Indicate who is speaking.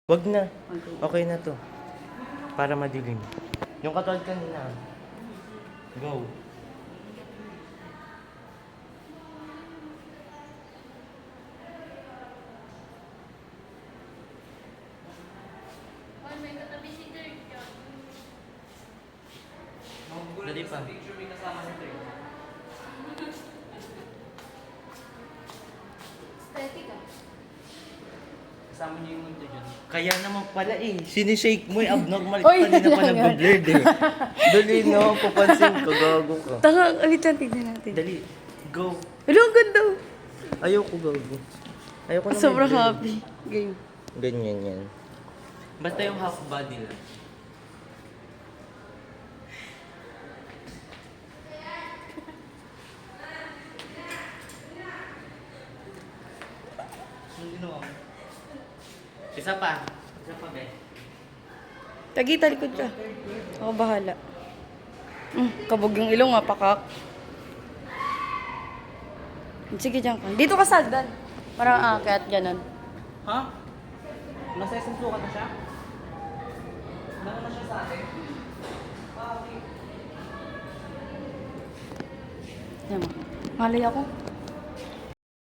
Speaker 1: Wag na. Okay na to. Para madilim. Yung katulad kanina. Go. Dali pa.
Speaker 2: Picture may kasama si Trey.
Speaker 3: Aesthetic ah.
Speaker 2: Kasama niyo yung mundo dyan.
Speaker 1: Kaya naman pala eh. Sinishake mo eh. Abnormal
Speaker 3: Oy,
Speaker 1: kanina pa
Speaker 3: kailangan.
Speaker 1: nag-blurred eh. Dali no. Papansin ko. Gago ka.
Speaker 3: Taka, ulit lang tignan natin.
Speaker 1: Dali. Go.
Speaker 3: Ano, ang ganda.
Speaker 1: Ayoko gago. Ayoko na
Speaker 3: Sobrang
Speaker 1: may blurred.
Speaker 3: happy. Game.
Speaker 1: Ganyan yan. Basta yung half body lang. Isa pa. Isa pa, be.
Speaker 3: Tagi, talikod ka. Ako bahala. Kabog yung ilong nga, pakak. Sige, dyan ka. Dito ka sagdan. Parang aakyat, ganun.
Speaker 2: Ha? Nasa isang sukat na siya? Nauna siya sa atin?
Speaker 3: Yan mo. Malay ako.